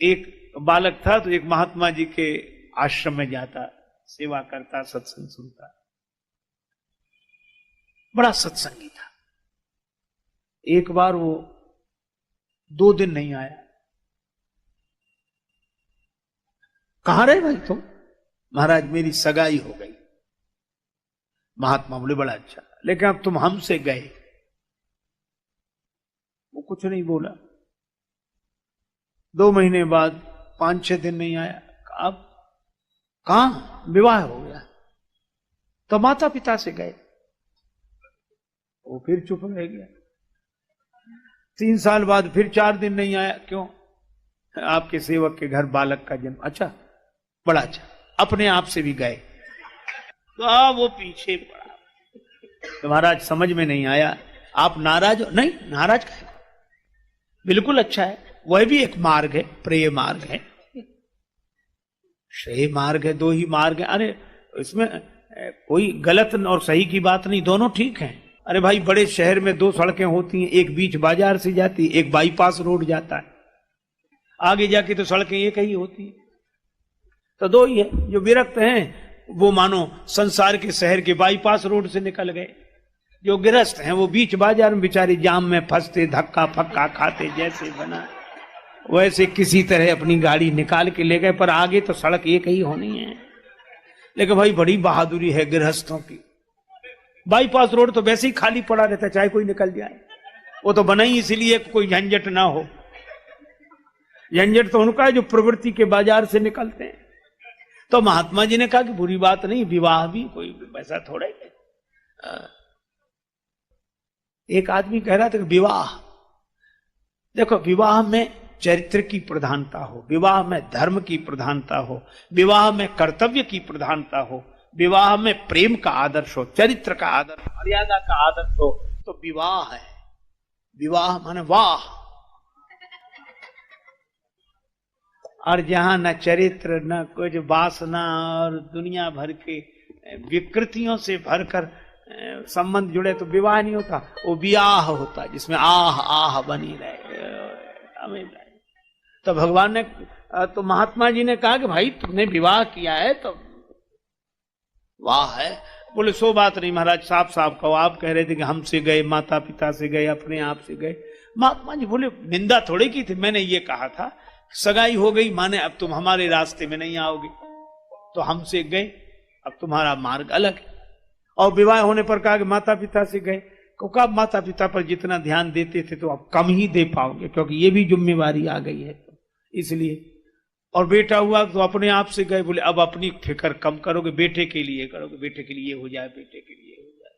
एक बालक था तो एक महात्मा जी के आश्रम में जाता, सेवा करता, सत्संग सुनता, बड़ा सत्संगी था। एक बार वो 2 दिन नहीं आया। कहां रहे भाई तुम? महाराज मेरी सगाई हो गई। महात्मा बोले बड़ा अच्छा, लेकिन अब तुम हमसे गए। वो कुछ नहीं बोला। 2 महीने बाद 5-6 दिन नहीं आया। अब कहां? विवाह हो गया। तो माता पिता से गए। वो फिर चुप रह गया। 3 साल बाद फिर 4 दिन नहीं आया। क्यों? आपके सेवक के घर बालक का जन्म। अच्छा, बड़ा अच्छा। अपने आप से भी गए तो वो पीछे पड़ा। तो महाराज समझ में नहीं आया, आप नाराज हो? नहीं, नाराज का है, बिल्कुल अच्छा है। वह भी एक मार्ग है, प्रेय मार्ग है, श्रेय मार्ग है, 2 ही मार्ग है। अरे इसमें कोई गलत और सही की बात नहीं, दोनों ठीक हैं। अरे भाई बड़े शहर में 2 सड़कें होती हैं, एक बीच बाजार से जाती, एक बाईपास रोड जाता है, आगे जाके तो सड़कें एक ही होती है। तो 2 ही है। जो विरक्त हैं वो मानो संसार के शहर के बाईपास रोड से निकल गए। जो गृहस्थ हैं वो बीच बाजार में बेचारे जाम में फंसते, धक्का फक्का खाते, जैसे बना वैसे किसी तरह अपनी गाड़ी निकाल के ले गए, पर आगे तो सड़क एक ही होनी है। लेकिन भाई बड़ी बहादुरी है गृहस्थों की। बाईपास रोड तो वैसे ही खाली पड़ा रहता, चाहे कोई निकल जाए। वो तो बना ही इसलिए कोई झंझट ना हो। झंझट तो उनका है जो प्रवृत्ति के बाजार से निकलते हैं। तो महात्मा जी ने कहा कि बुरी बात नहीं, विवाह भी कोई वैसा थोड़ा है। एक आदमी कह रहा था कि विवाह, देखो विवाह में चरित्र की प्रधानता हो, विवाह में धर्म की प्रधानता हो, विवाह में कर्तव्य की प्रधानता हो, विवाह में प्रेम का आदर्श हो, चरित्र का आदर्श, मर्यादा का आदर्श हो, तो विवाह है। विवाह माने वाह। और जहां न चरित्र न कुछ वासना और दुनिया भर के विकृतियों से भरकर संबंध जुड़े तो विवाह नहीं होता, वो ब्याह होता जिसमें आह आह बनी रहे। तो भगवान ने तो महात्मा जी ने कहा कि भाई तुमने विवाह किया है तो वाह है। बोले सो बात नहीं महाराज, साफ साफ कहो, आप कह रहे थे कि हमसे गए, माता पिता से गए, अपने आप से गए। महात्मा जी बोले निंदा थोड़ी की थी, मैंने ये कहा था सगाई हो गई माने अब तुम हमारे रास्ते में नहीं आओगे, तो हमसे गए, अब तुम्हारा मार्ग अलग है। और विवाह होने पर कहा कि माता पिता से गए, क्योंकि आप माता पिता पर जितना ध्यान देते थे तो अब कम ही दे पाओगे, क्योंकि ये भी जिम्मेवारी आ गई है इसलिए। और बेटा हुआ तो अपने आप से गए, बोले अब अपनी फिक्र कम करोगे, बेटे के लिए करोगे, बेटे के लिए हो जाए, बेटे के लिए हो जाए।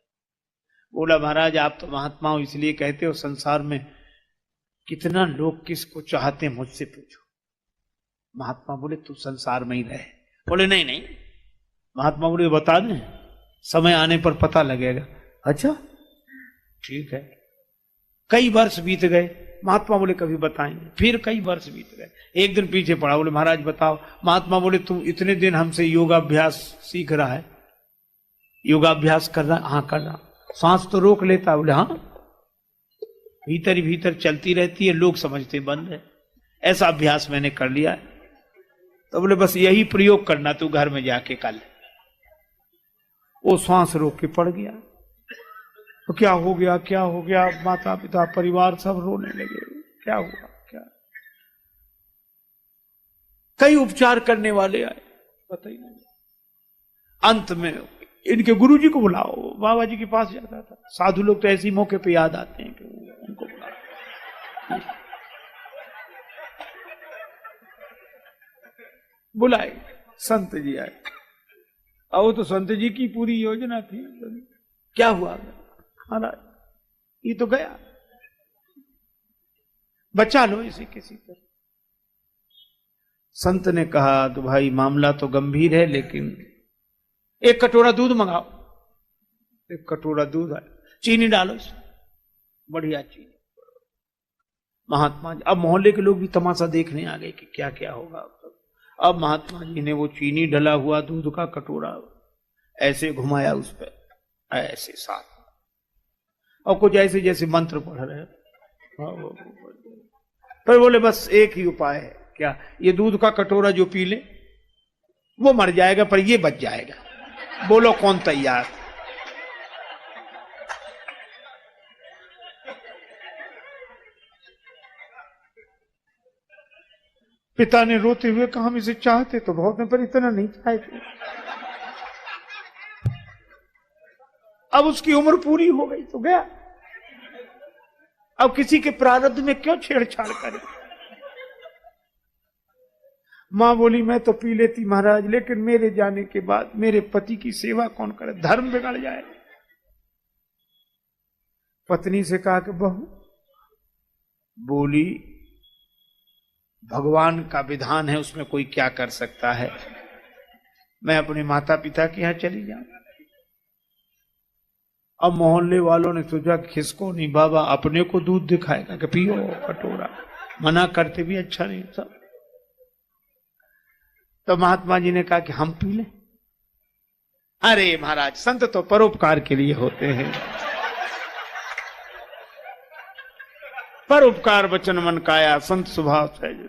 बोला महाराज आप तो महात्मा हो इसलिए कहते हो, संसार में कितना लोग किसको चाहते हैं मुझसे पूछो। महात्मा बोले तू संसार में ही रहे। बोले नहीं नहीं। महात्मा बोले बता दें, समय आने पर पता लगेगा। अच्छा ठीक है। कई वर्ष बीत गए। महात्मा बोले कभी बताएंगे। फिर कई वर्ष बीत गए। एक दिन पीछे पड़ा, बोले महाराज बताओ। महात्मा बोले तुम इतने दिन हमसे योगाभ्यास सीख रहा है, योगाभ्यास कर रहा? हाँ कर रहा। सांस तो रोक लेता? बोले हाँ, भीतर ही भीतर चलती रहती है, लोग समझते बंद है, ऐसा अभ्यास मैंने कर लिया है। तो बोले बस यही प्रयोग करना तू घर में जाके कल। वो सांस रोक के पड़ गया। तो क्या हो गया, क्या हो गया? माता पिता परिवार सब रोने लगे। क्या हुआ? क्या? कई उपचार करने वाले आए, पता ही नहीं। अंत में इनके गुरुजी को बुलाओ, बाबा जी के पास जाता था। साधु लोग तो ऐसे मौके पे याद आते हैं कि उनको बुलाओ। बुलाए, संत जी आए। और वो तो संत जी की पूरी योजना थी। क्या हुआ महाराज? ये तो गया, बचा लो इसे किसी तरह। संत ने कहा तो भाई मामला तो गंभीर है, लेकिन 1 कटोरा दूध मंगाओ। 1 कटोरा दूध है, चीनी डालो इसमें, बढ़िया चीनी। महात्मा जी, अब मोहल्ले के लोग भी तमाशा देखने आ गए कि क्या क्या होगा। अब महात्मा जी ने वो चीनी डला हुआ दूध का कटोरा ऐसे घुमाया उस पर, ऐसे साथ, और कुछ ऐसे जैसे मंत्र पढ़ रहे। पर बोले बस एक ही उपाय है। क्या ये दूध का कटोरा जो पी ले वो मर जाएगा पर ये बच जाएगा। बोलो कौन तैयार? पिता ने रोते हुए कहा हम इसे चाहते तो बहुत हैं पर इतना नहीं चाहते। अब उसकी उम्र पूरी हो गई तो गया, अब किसी के प्रारब्ध में क्यों छेड़छाड़ करे। मां बोली मैं तो पी लेती महाराज, लेकिन मेरे जाने के बाद मेरे पति की सेवा कौन करे, धर्म बिगड़ जाए। पत्नी से कहा कि बहू, बोली भगवान का विधान है, उसमें कोई क्या कर सकता है, मैं अपने माता पिता के यहां चली जाऊं। अब मोहल्ले वालों ने सोचा कि किसको नहीं, बाबा अपने को दूध दिखाएगा कि पियो कटोरा, मना करते भी अच्छा नहीं सब। तो महात्मा जी ने कहा कि हम पी लें। अरे महाराज संत तो परोपकार के लिए होते हैं, परोपकार वचन मन काया संत स्वभाव सहज,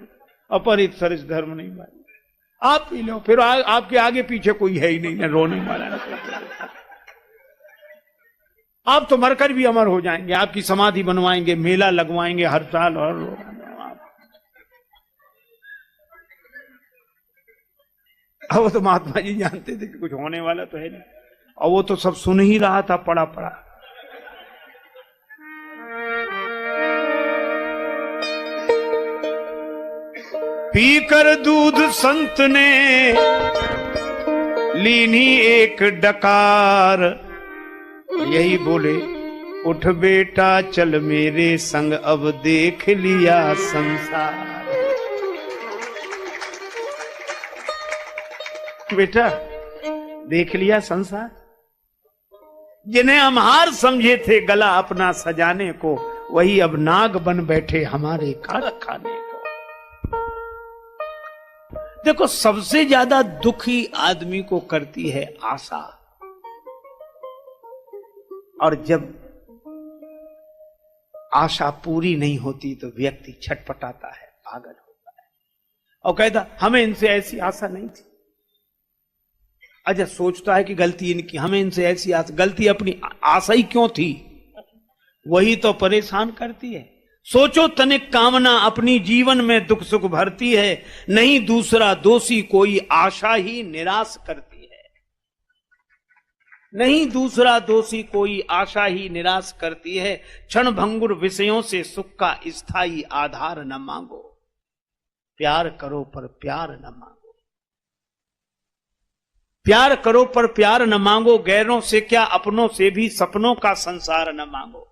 अपरित सरिस धर्म नहीं भाई। आप पी लो, फिर आपके आगे पीछे कोई है ही नहीं, ना रोने वाला ना कोई। आप तो मरकर भी अमर हो जाएंगे, आपकी समाधि बनवाएंगे, मेला लगवाएंगे हर साल। और अब वो तो महात्मा जी जानते थे कि कुछ होने वाला तो है नहीं, और वो तो सब सुन ही रहा था पड़ा पड़ा। पीकर दूध संत ने लीनी एक डकार, यही बोले उठ बेटा चल मेरे संग अब देख लिया संसार। बेटा देख लिया संसार, जिन्हें हम हार समझे थे गला अपना सजाने को, वही अब नाग बन बैठे हमारे काट खाने को। देखो सबसे ज्यादा दुखी आदमी को करती है आशा, और जब आशा पूरी नहीं होती तो व्यक्ति छटपटाता है, पागल होता है और कहता हमें इनसे ऐसी आशा नहीं थी। अच्छा सोचता है कि गलती इनकी, हमें इनसे ऐसी आशा, गलती अपनी, आशा ही क्यों थी, वही तो परेशान करती है। सोचो तनिक कामना अपनी जीवन में दुख सुख भरती है, नहीं दूसरा दोषी कोई आशा ही निराश करती है। नहीं दूसरा दोषी कोई आशा ही निराश करती है। क्षण भंगुर विषयों से सुख का स्थायी आधार न मांगो, प्यार करो पर प्यार न मांगो। प्यार करो पर प्यार न मांगो, गैरों से क्या अपनों से भी सपनों का संसार न मांगो।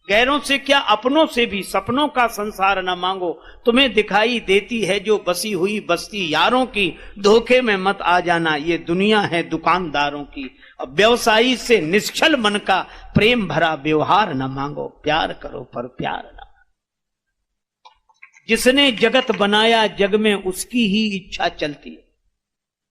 गैरों से क्या अपनों से भी सपनों का संसार न मांगो। तुम्हें दिखाई देती है जो बसी हुई बस्ती यारों की, धोखे में मत आ जाना, ये दुनिया है दुकानदारों की। अब व्यवसायी से निश्चल मन का प्रेम भरा व्यवहार न मांगो, प्यार करो पर प्यार न मांगो। जिसने जगत बनाया जग में उसकी ही इच्छा चलती है,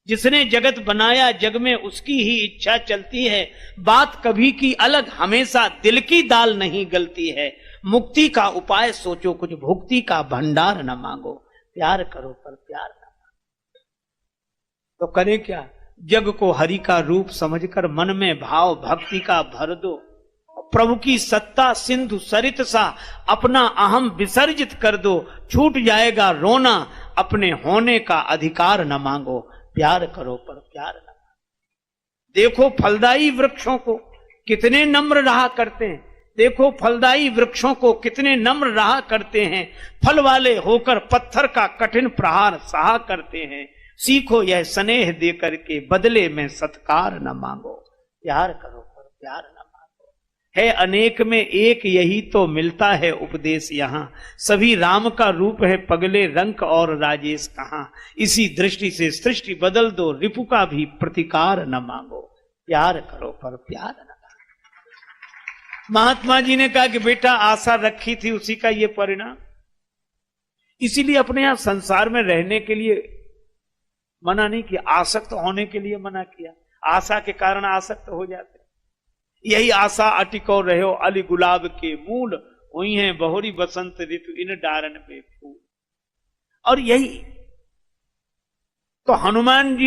जिसने जगत बनाया जग में उसकी ही इच्छा चलती है। बात कभी की अलग, हमेशा दिल की दाल नहीं गलती है। मुक्ति का उपाय सोचो, कुछ भुक्ति का भंडार न मांगो, प्यार करो पर प्यार न मांगो। तो करें क्या, जग को हरि का रूप समझकर मन में भाव भक्ति का भर दो। प्रभु की सत्ता सिंधु सरित सा अपना अहम विसर्जित कर दो। छूट जाएगा रोना, अपने होने का अधिकार न मांगो, प्यार करो पर प्यार न मांगो। देखो फलदायी वृक्षों को कितने नम्र रहा करते हैं, देखो फलदायी वृक्षों को कितने नम्र रहा करते हैं। फल वाले होकर पत्थर का कठिन प्रहार सहा करते हैं। सीखो यह स्नेह दे करके बदले में सत्कार न मांगो, प्यार करो पर प्यार न मांगो। है अनेक में एक यही तो मिलता है उपदेश यहाँ, सभी राम का रूप है पगले रंक और राजेश कहाँ। इसी दृष्टि से सृष्टि बदल दो, रिपु का भी प्रतिकार न मांगो, प्यार करो पर प्यार न मांगो। महात्मा जी ने कहा कि बेटा आशा रखी थी उसी का ये परिणाम, इसीलिए अपने यहां संसार में रहने के लिए मना नहीं किया, आसक्त होने के लिए मना किया। आशा के कारण आसक्त हो जाते, यही आशा अटिको रहो अली गुलाब के मूल, हुई है बहुरी बसंत ऋतु इन डारन पे फूल। और यही तो हनुमान जी